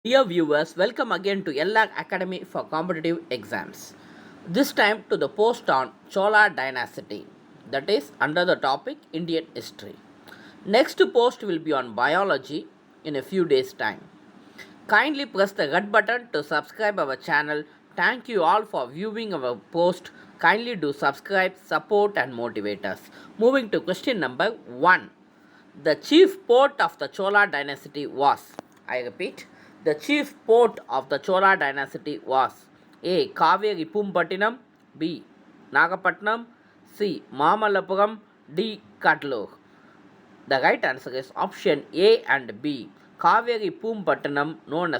Dear viewers, welcome again to LR Academy for Competitive Exams. This time to the post on Chola Dynasty, that is under the topic Indian History. Next post will be on biology in a few days' time. Kindly press the red button to subscribe our channel. Thank you all for viewing our post. Kindly do subscribe, support and motivate us. Moving to question number 1. The chief port of the Chola dynasty was, I repeat, the chief port of the Chola dynasty was A. Kaveri Pumpattinam, B. Nagapattinam, C. Mamallapuram, D. Kadlur. The right answer is option A and B. Kaveri Pumpattinam,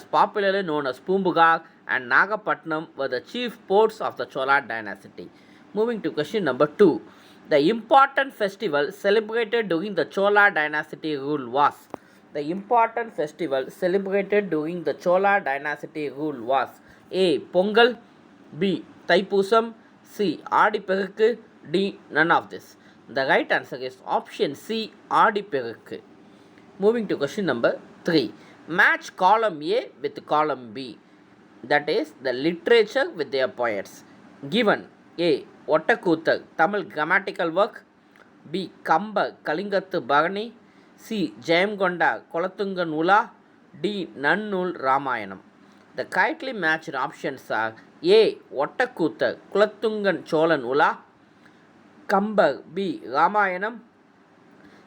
popularly known as Pumbugar, and Nagapattinam were the chief ports of the Chola dynasty. Moving to question number 2. The important festival celebrated during the Chola dynasty rule was. The important festival celebrated during the Chola dynasty rule was A. Pongal, B. Taipusam, C. Adipekku, D. None of this. The right answer is option C. Adipekku. Moving to question number 3. Match column A with column B. That is the literature with their poets. Given A. Ottakuttar, Tamil grammatical work. B. Kamba, Kalingathu Bharani. C. Jayamgonda, Kolathungan Ula. D. Nannul Ramayanam. The correctly matched options are A. Ottakuttar, Kulathungan Cholan Ula. Kambar, B. Ramayanam.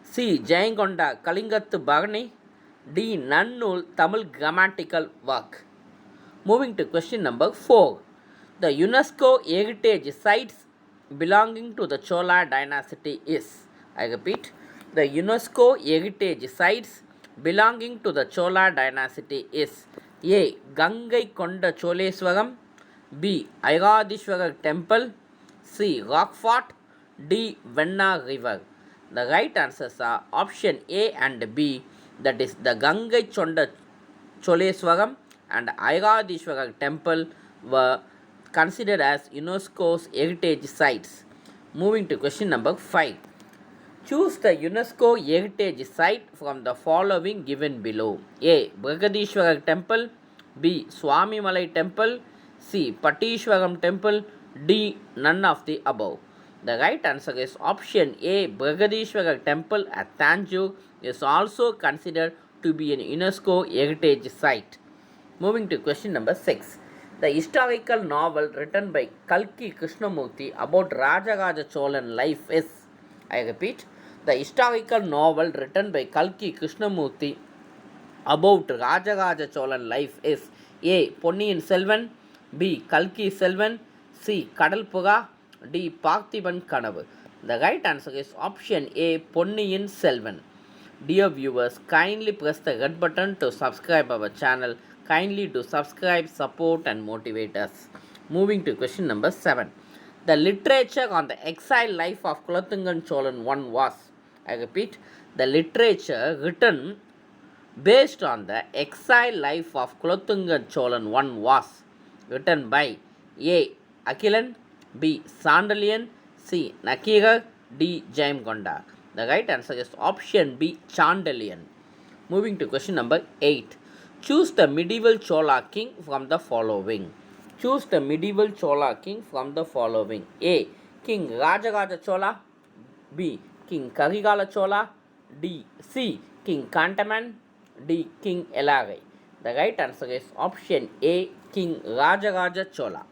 C. Jayangonda, Kalingathu Bharani. D. Nannul Tamil grammatical work. Moving to question number 4. The UNESCO heritage sites belonging to the Chola dynasty is, I repeat, the UNESCO heritage sites belonging to the Chola dynasty is A. Gangai Konda Choleswaram, B. Airadishwarar Temple, C. Rock Fort, D. Venna River. The right answers are option A and B, that is the Gangai Konda Choleswaram and Airadishwarar Temple were considered as UNESCO's heritage sites. Moving to question number 5. Choose the UNESCO heritage site from the following given below. A. Brigadishwarar Temple, B. Swami Malai Temple, C. Patishwaram Temple, D. None of the above. The right answer is option A. Brigadishwarar Temple at Tanjore is also considered to be an UNESCO heritage site. Moving to question number 6. The historical novel written by Kalki Krishnamurti about Rajaraja Cholan life is, I repeat, the historical novel written by Kalki Krishnamurti about Rajaraja Cholan life is A. Ponniyin Selvan, B. Kalki Selvan, C. Kadalpuga, D. Parthiban Kanavu. The right answer is option A. Ponniyin Selvan. Dear viewers, kindly press the red button to subscribe our channel. Kindly do subscribe, support and motivate us. Moving to question number 7. The literature on the exile life of Kulathungan Cholan I was, I repeat, the literature written based on the exile life of Kulathungan Cholan I was written by A. Akilan, B. Sandalian, C. Nakira, D. Jayamgonda. The right answer is option B. Chandalian. Moving to question number 8. Choose the medieval Chola king from the following. Choose the medieval Chola king from the following. A. King Rajaraja Chola, B. King Karigala Chola, D. C. King Kantaman, D. King Elagai. The right answer is option A. King Rajaraja Chola.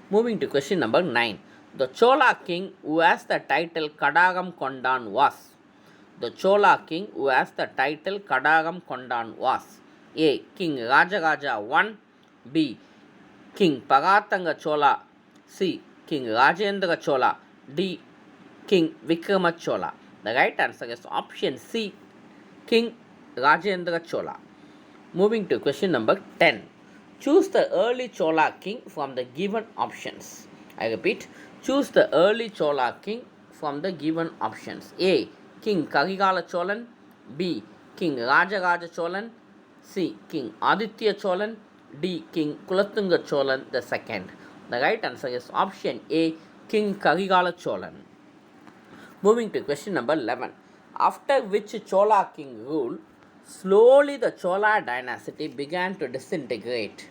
Moving to question number 9. The Chola king who has the title Kadagam Kondan was. The Chola king who has the title Kadagam Kondan was A. King Rajaraja I, B. King Paratanga Chola, C. King Rajendra Chola, D. King Vikrama Chola. The right answer is option C. King Rajendra Chola. Moving to question number 10. Choose the early Chola king from the given options. I repeat, choose the early Chola king from the given options. A. King Karigala Cholan, B. King Rajaraja Cholan, C. King Aditya Cholan, D. King Kulathunga Cholan II. The right answer is option A. King Karigala Cholan. Moving to question number 11. After which Chola king ruled, Slowly the Chola dynasty began to disintegrate.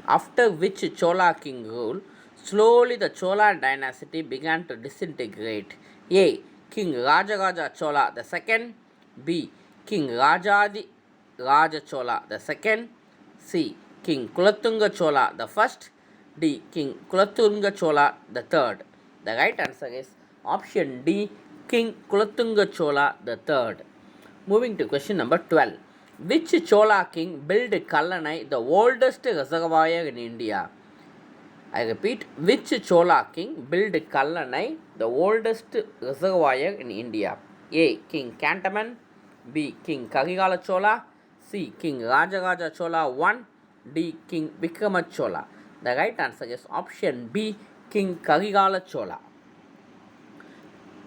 After which Chola king ruled, slowly the Chola dynasty began to disintegrate. A. King Rajaraja Chola II. B. King Rajadi Raja Chola II. C. King Kulatunga Chola I. D. King Kulatunga Chola III. The right answer is option D. King Kulatunga Chola III. Moving to question number 12. Which Chola king built Kallanai, the oldest reservoir in India? I repeat, which Chola king built Kallanai, the oldest reservoir in India? A. King Kantaman. B. King Karigala Chola. C. King Rajaraja Chola I. D. King Vikrama Chola. The right answer is option B. King Karigala Chola.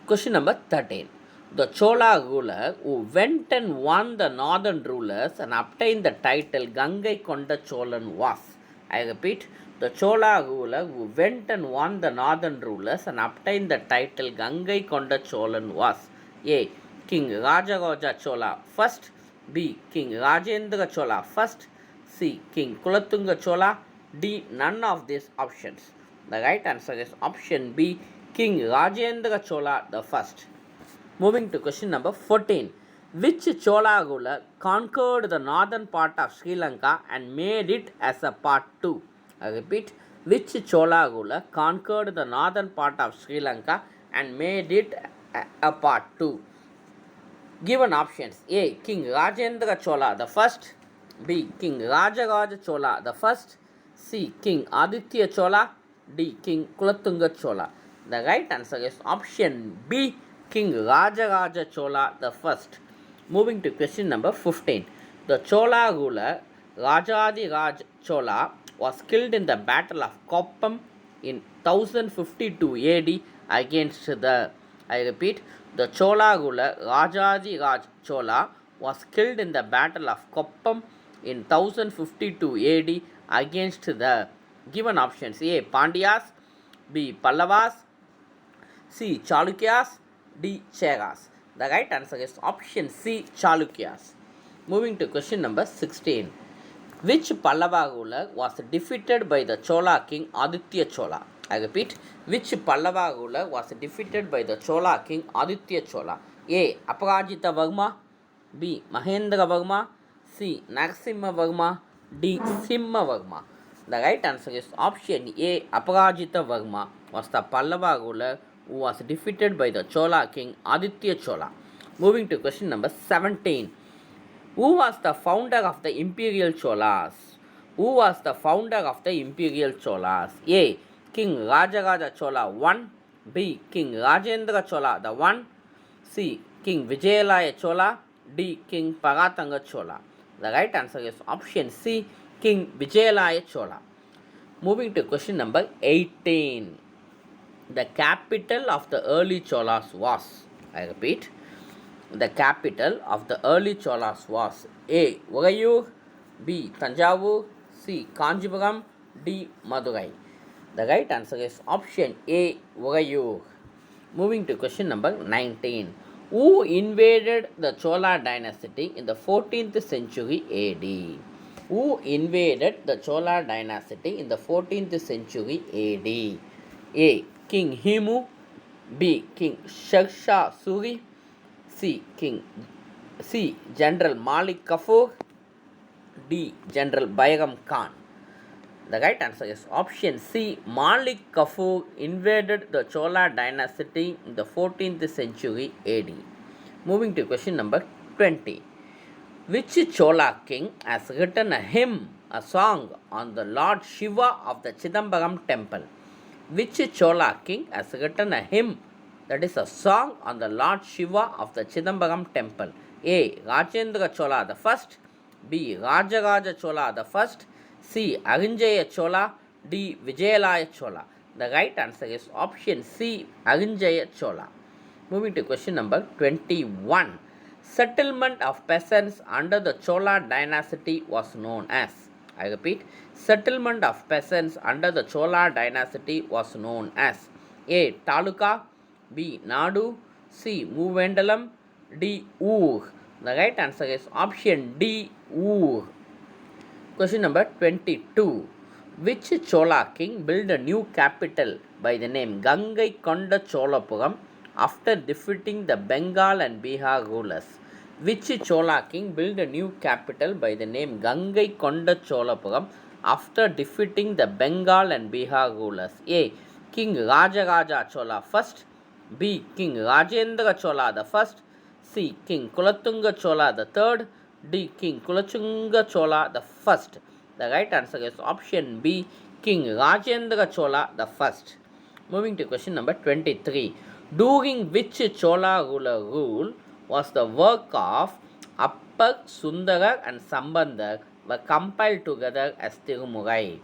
Question number 13. The Chola ruler who went and won the northern rulers and obtained the title Gangai Konda Cholan was. I repeat, the Chola ruler who went and won the northern rulers and obtained the title Gangai Konda Cholan was. A. King Rajaraja Chola first. B. King Rajendra Chola first. C. King Kulatunga Chola. D. None of these options. The right answer is option B. King Rajendra Chola the first. Moving to question number 14. Which Chola ruler conquered the northern part of Sri Lanka and made it as a part 2? I repeat, which Chola ruler conquered the northern part of Sri Lanka and made it a part 2? Given options: A. King Rajendra Chola the first. B. King Rajaraja Chola the first. C. King Aditya Chola. D. King Kulatunga Chola. The right answer is option B. King Rajaraja Chola the first. Moving to question number 15. The Chola ruler Rajadi Raj Chola was killed in the Battle of Koppam in 1052 AD against the, I repeat, the Chola ruler Rajadi Raj Chola was killed in the Battle of Koppam in 1052 AD against the given options: A. Pandyas, B. Pallavas, C. Chalukyas, D. Cheras. The right answer is option C. Chalukyas. Moving to question number 16. Which Pallava ruler was defeated by the Chola king Aditya Chola? I repeat, which Pallava ruler was defeated by the Chola king Aditya Chola? A. Aparajita Varma. B. Mahendra Varma. C. Narasimha Varma. D. Simha Varma. The right answer is option A. Aparajita Varma was the Pallava ruler who was defeated by the Chola king Aditya Chola. Moving to question number 17. Who was the founder of the Imperial Cholas? Who was the founder of the Imperial Cholas? A. King Rajaraja Chola I. B. King Rajendra Chola the I. C. King Vijayalaya Chola. D. King Paratanga Chola. The right answer is option C. King Vijayalaya Chola. Moving to question number 18. The capital of the early Cholas was, I repeat, the capital of the early Cholas was A. Urayur, B. Tanjavur, C. Kanjipuram, D. Madurai. The right answer is option A. Urayur. Moving to question number 19. Who invaded the Chola dynasty in the 14th century AD? Who invaded the Chola dynasty in the 14th century AD? A. King Himu. B. King Sharsha Suri. C. General Malik Kafur. D. General Bayram Khan. The right answer is option C. Malik Kafur invaded the Chola dynasty in the 14th century AD. Moving to question number 20. Which Chola king has written a hymn, a song on the Lord Shiva of the Chidambaram temple? Which Chola king has written a hymn, that is a song on the Lord Shiva of the Chidambaram temple? A. Rajendra Chola the first. B. Rajaraja Chola the first. C. Arinjaya Chola. D. Vijayalaya Chola. The right answer is option C. Arinjaya Chola. Moving to question number 21. Settlement of peasants under the Chola dynasty was known as. I repeat, settlement of peasants under the Chola dynasty was known as A. Taluka, B. Nadu, C. Muvendalam, D. Ur. The right answer is option D, Ur. Question number 22. Which Chola king built a new capital by the name Gangai Konda Cholapuram after defeating the Bengal and Bihar rulers? Which Chola king built a new capital by the name Gangai Konda Cholapuram after defeating the Bengal and Bihar rulers? A. King Rajaraja Chola first. B. King Rajendra Chola the first. C. King Kulatunga Chola the third. D. King Kulachunga Chola the first. The right answer is option B. King Rajendra Chola the first. Moving to question number 23. During which Chola ruler rule was the work of Appar, Sundarar and Sambandar were compiled together as Tirumurai?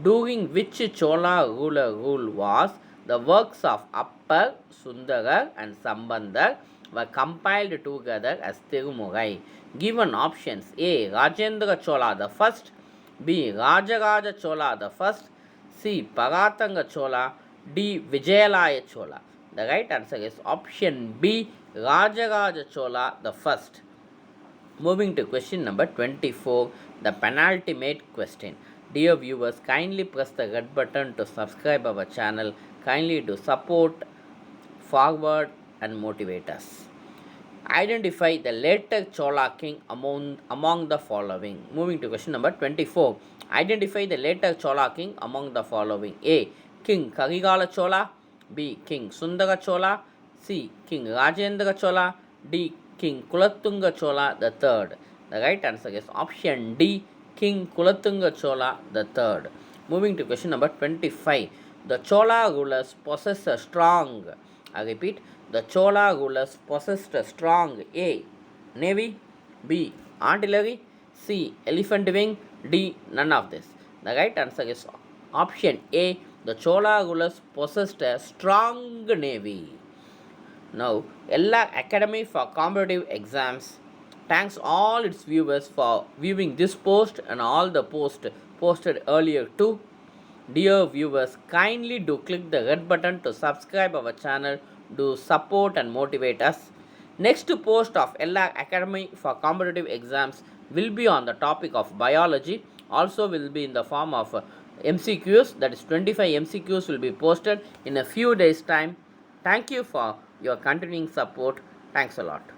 During which Chola ruler rule was the works of Appar, Sundarar and Sambandar were compiled together as Tirumurai? Given options: A. Rajendra Chola the first, B. Rajaraja Chola the first, C. Paratanga Chola, D. Vijayalaya Chola. The right answer is option B. Rajaraja Chola the first. Moving to question number 24, the penultimate question. Dear viewers, kindly press the red button to subscribe our channel. Kindly do support, forward and motivate us. Identify the later Chola king among the following. Moving to question number 24. Identify the later Chola king among the following. A. King Karigala Chola. B. King Sundara Chola. C. King Rajendra Chola. D. King Kulatunga Chola the third. The right answer is option D. King Kulatunga Chola the third. Moving to question number 25. The Chola rulers possess a strong, I repeat, the Chola rulers possessed a strong A. Navy, B. Artillery, C. Elephant wing, D. None of this. The right answer is option A. The Chola rulers possessed a strong navy. Now, Ella Academy for Competitive Exams thanks all its viewers for viewing this post and all the posts posted earlier too. Dear viewers, kindly do click the red button to subscribe our channel, do support and motivate us. Next post of Ella Academy for Competitive Exams will be on the topic of biology. Also will be in the form of MCQs, that is 25 MCQs will be posted in a few days time. Thank you for your continuing support. Thanks a lot.